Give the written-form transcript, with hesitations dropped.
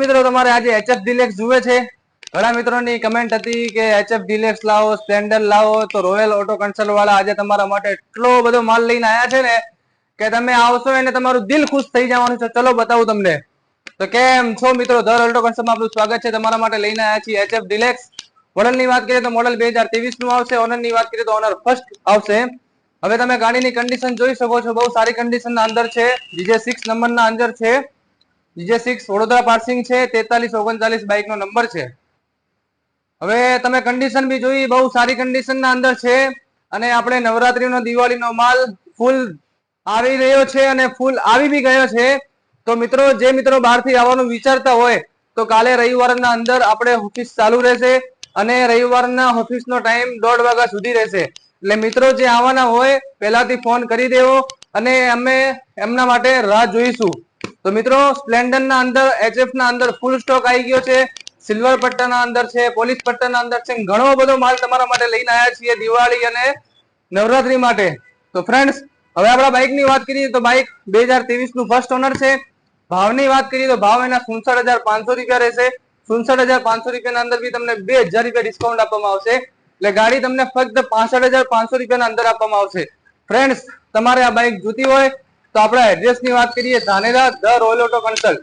મિત્રો તમારે આજે HF ડિલેક્સ જુએ છે. ઘણા મિત્રોની કમેન્ટ હતી કે HF ડિલેક્સ લાવો, સ્પ્લેન્ડર લાવો. તો રોયલ ઓટો કન્સલ્ટ વાળા આજે તમારા માટે એટલો બધો માલ લઈને આવ્યા છે ને કે તમે આવશો અને તમારું દિલ ખુશ થઈ જવાનું છે. ચલો બતાવું તમને. તો કેમ છો મિત્રો, ધ ઓટો કન્સલ્ટમાં આપનું સ્વાગત છે. તમારા માટે લઈને આવ્યા છીએ HF ડિલેક્સ. મોડલની વાત કરીએ તો મોડલ 2023 નું આવશે. ઓનરની વાત કરીએ તો ઓનર ફર્સ્ટ આવશે. હવે તમે ગાડીની કન્ડિશન જોઈ શકો છો, બહુ સારી કન્ડિશનના અંદર છે. DJ6 નંબરના અંદર છે. DJ6 વડોદરા પાર્સિંગ છે. 4339 બાઇક નો નંબર છે. હવે તમે કન્ડિશન બી જોઈ, બહુ સારી કન્ડિશનના અંદર છે. અને આપણે નવરાત્રીનો દિવાળીનો માલ ફૂલ આવી રહ્યો છે અને ફૂલ આવી બી ગયો છે. તો મિત્રો, જે મિત્રો બહારથી આવવાનું વિચારતા હોય તો કાલે રવિવારના અંદર આપણે ઓફિસ ચાલુ રહેશે અને રવિવારના ઓફિસનો ટાઈમ 1:30 વાગ્યા સુધી રહેશે. એટલે મિત્રો જે આવવાના હોય પહેલાથી ફોન કરી દેવો અને અમે એમના માટે રાહ જોઈશું. તો મિત્રો, સ્પ્લેન્ડરના અંદર HF ના અંદર ફૂલ સ્ટોક આવી ગયો છે. સિલ્વર પટ્ટાના અંદર છે, પોલીસ પટ્ટાના અંદર છે. ઘણો બધો માલ તમારા માટે લઈને આવ્યા છીએ દિવાળી અને નવરાત્રી માટે. તો ફ્રેન્ડ્સ, હવે આપણા બાઇકની વાત કરીએ તો બાઇક 2023 નું ફર્સ્ટ ઓનર છે. ભાવની વાત કરીએ તો ભાવ એના 69500 રૂપિયા રહેશે. 69500 રૂપિયાના અંદર બી તમને 2000 રૂપિયા ડિસ્કાઉન્ટ આપવામાં આવશે. એટલે ગાડી તમને ફક્ત 65500 રૂપિયાના અંદર આપવામાં આવશે. ફ્રેન્ડ્સ, તમારે આ બાઇક જોતી હોય તો આપણા એડ્રેસની વાત કરીએ, Dhanera the royal auto consult.